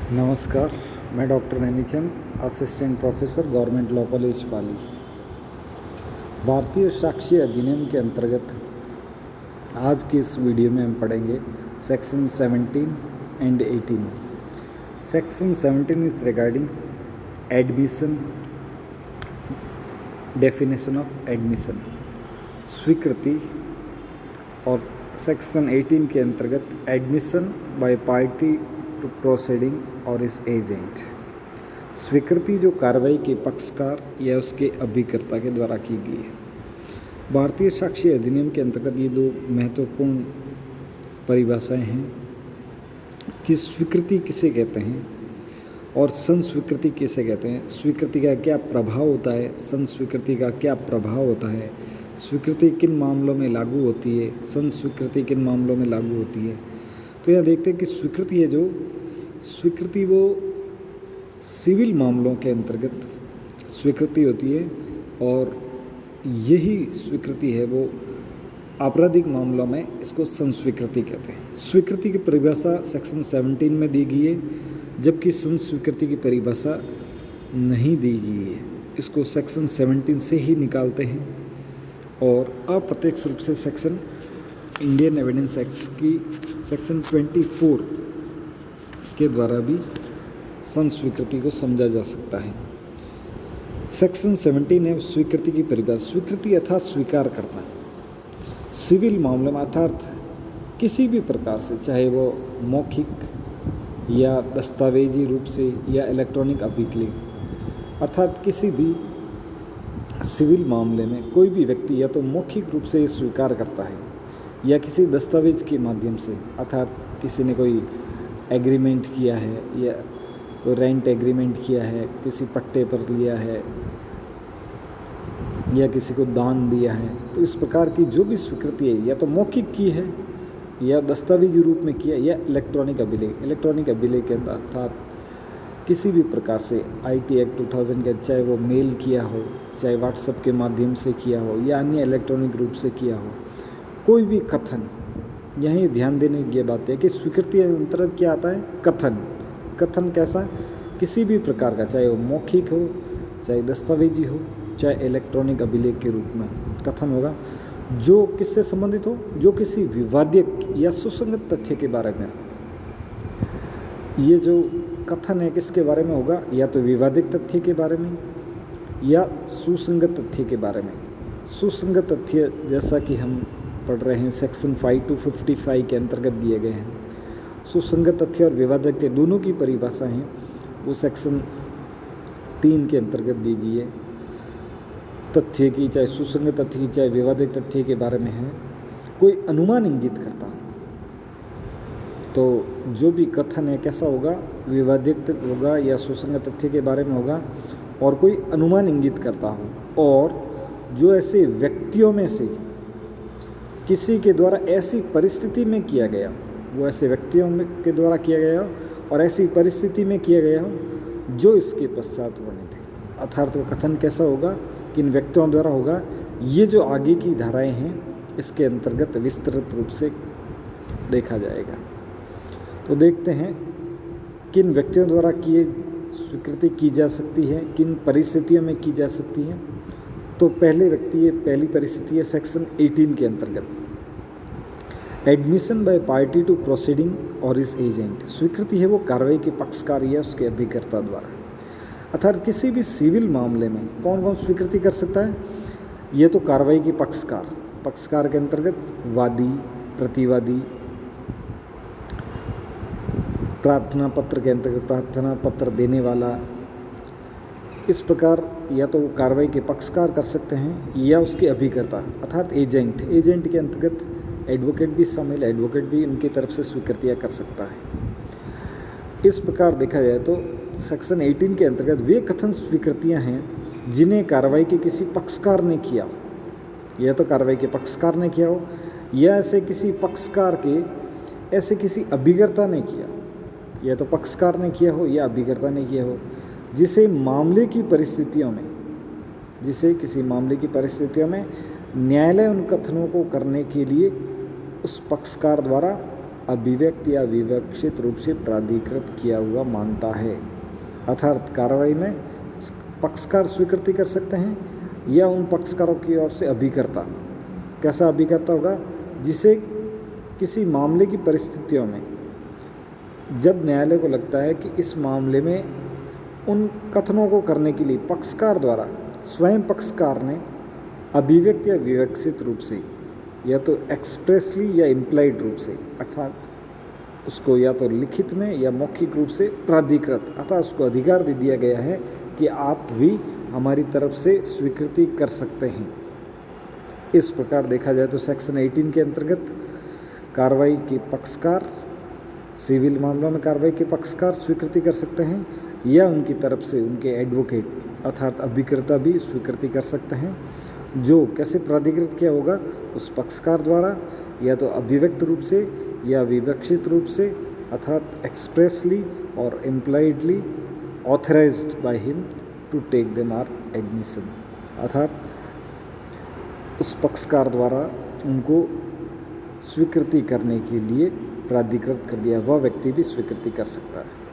नमस्कार, मैं doctor Nainichand, assistant professor government law college Pali. भारतीय साक्ष्य अधिनियम के अंतर्गत आज की इस वीडियो में हम पढ़ेंगे section 17 and 18। Section 17 is regarding admission, definition of admission, स्वीकृति, और सेक्शन 18 के अंतर्गत admission by party to proceeding और इस एजेंट, स्वीकृति जो कार्रवाई के पक्षकार या उसके अभिकर्ता के द्वारा की गई है। भारतीय साक्ष्य अधिनियम के अंतर्गत ये दो महत्वपूर्ण परिभाषाएं हैं कि स्वीकृति किसे कहते हैं और संस्वीकृति किसे कहते हैं। स्वीकृति का क्या प्रभाव होता है, संस्वीकृति का क्या प्रभाव होता है, स्वीकृति किन मामलों में लागू होती है, संस्वीकृति किन मामलों में लागू होती है। तो यहाँ देखते हैं कि स्वीकृति है, जो स्वीकृति वो सिविल मामलों के अंतर्गत स्वीकृति होती है, और यही स्वीकृति है वो आपराधिक मामलों में इसको संस्वीकृति कहते हैं। स्वीकृति की परिभाषा सेक्शन 17 में दी गई है, जबकि संस्वीकृति की परिभाषा नहीं दी गई है। इसको सेक्शन 17 से ही निकालते हैं, और अप्रत्यक्ष रूप से सेक्शन इंडियन एविडेंस एक्ट की सेक्शन 24 के द्वारा भी संस्वीकृति को समझा जा सकता है। सेक्शन 17 है स्वीकृति की परिभाषा। स्वीकृति अर्थात स्वीकार करना सिविल मामले में, अर्थात किसी भी प्रकार से, चाहे वो मौखिक या दस्तावेजी रूप से या इलेक्ट्रॉनिक अभिलेख, अर्थात किसी भी सिविल मामले में कोई भी व्यक्ति या तो मौखिक रूप से स्वीकार करता है या किसी दस्तावेज के माध्यम से, अर्थात किसी ने कोई एग्रीमेंट किया है या कोई रेंट एग्रीमेंट किया है, किसी पट्टे पर लिया है या किसी को दान दिया है, तो इस प्रकार की जो भी स्वीकृति है या तो मौखिक की है या दस्तावेजी रूप में किया या इलेक्ट्रॉनिक अभिलेख। इलेक्ट्रॉनिक अभिलेख अर्थात किसी भी प्रकार से IT एक्ट 2000 के, चाहे वो मेल किया हो, चाहे व्हाट्सएप के माध्यम से किया हो या अन्य इलेक्ट्रॉनिक रूप से किया हो, कोई भी कथन। यहीं ध्यान देने की ये बात है कि स्वीकृति अंतर्गत क्या आता है, कथन। कथन कैसा, किसी भी प्रकार का, चाहे वो मौखिक हो, चाहे दस्तावेजी हो, चाहे इलेक्ट्रॉनिक अभिलेख के रूप में कथन होगा, जो किससे संबंधित हो, जो किसी विवादित या सुसंगत तथ्य के बारे में। ये जो कथन है किसके बारे में होगा, या तो विवादित तथ्य के बारे में या सुसंगत तथ्य के बारे में। सुसंगत तथ्य जैसा कि हम पढ़ रहे हैं सेक्शन 5 to 55 के अंतर्गत दिए गए हैं। सुसंगत तथ्य और विवादित तथ्य दोनों की परिभाषा है वो सेक्शन 3 के अंतर्गत दी गई है। तथ्य की, चाहे सुसंगत तथ्य की, चाहे विवादित तथ्य के बारे में है, कोई अनुमान इंगित करता, तो जो भी कथन है कैसा होगा, विवादित होगा या सुसंगत तथ्य के बारे में होगा, और कोई अनुमान इंगित करता हो, और जो ऐसे व्यक्तियों में से किसी के द्वारा ऐसी परिस्थिति में किया गया, वो ऐसे व्यक्तियों के द्वारा किया गया और ऐसी परिस्थिति में किया गया हो जो इसके पश्चात वर्णित है। अर्थात वो कथन कैसा होगा, किन व्यक्तियों द्वारा होगा। ये जो आगे की धाराएं हैं इसके अंतर्गत विस्तृत रूप से देखा जाएगा। तो देखते हैं किन व्यक्तियों द्वारा किए स्वीकृति की जा सकती है, किन परिस्थितियों में की जा सकती है। तो पहली परिस्थिति है सेक्शन 18 के अंतर्गत admission by party to proceeding और इस एजेंट। स्वीकृति है वो कार्रवाई के पक्षकार या उसके अभिकर्ता द्वारा, अर्थात किसी भी सिविल मामले में कौन कौन स्वीकृति कर सकता है। ये तो कार्रवाई के पक्षकार के अंतर्गत वादी, प्रतिवादी, प्रार्थना पत्र के अंतर्गत प्रार्थना पत्र देने वाला, इस प्रकार या तो वो कार्रवाई के पक्षकार कर सकते हैं या उसके अभिकर्ता अर्थात एजेंट। एजेंट के अंतर्गत एडवोकेट भी शामिल, एडवोकेट भी उनकी तरफ से स्वीकृतियाँ कर सकता है। इस प्रकार देखा जाए तो सेक्शन 18 के अंतर्गत वे कथन स्वीकृतियाँ हैं जिन्हें कार्रवाई के किसी पक्षकार ने किया हो, या तो कार्रवाई के पक्षकार ने किया हो या ऐसे किसी पक्षकार के ऐसे किसी अभिकर्ता ने किया, या तो पक्षकार ने किया हो या अभिकर्ता ने किया हो, जिसे किसी मामले की परिस्थितियों में न्यायालय उन कथनों को करने के लिए उस पक्षकार द्वारा अभिव्यक्त या विवक्षित रूप से प्राधिकृत किया हुआ मानता है। अर्थात कार्रवाई में पक्षकार स्वीकृति कर सकते हैं या उन पक्षकारों की ओर से अभिकर्ता। कैसा अभिकर्ता होगा? जिसे किसी मामले की परिस्थितियों में जब न्यायालय को लगता है कि इस मामले में उन कथनों को करने के लिए पक्षकार द्वारा स्वयं पक्षकार ने अभिव्यक्त या विवक्षित रूप से या तो एक्सप्रेसली या इम्प्लाइड रूप से, अर्थात उसको या तो लिखित में या मौखिक रूप से प्राधिकृत, अर्थात उसको अधिकार दे दिया गया है कि आप भी हमारी तरफ से स्वीकृति कर सकते हैं। इस प्रकार देखा जाए तो सेक्शन 18 के अंतर्गत कार्रवाई के पक्षकार, सिविल मामलों में कार्रवाई के पक्षकार स्वीकृति कर सकते हैं या उनकी तरफ से उनके एडवोकेट अर्थात अभिकर्ता भी स्वीकृति कर सकते हैं। जो कैसे प्राधिकृत किया होगा? उस पक्षकार द्वारा या तो अभिव्यक्त रूप से या विवक्षित रूप से, अर्थात एक्सप्रेसली और impliedly authorised by him to take them are admission, अर्थात उस पक्षकार द्वारा उनको स्वीकृति करने के लिए प्राधिकृत कर दिया, वह व्यक्ति भी स्वीकृति कर सकता है।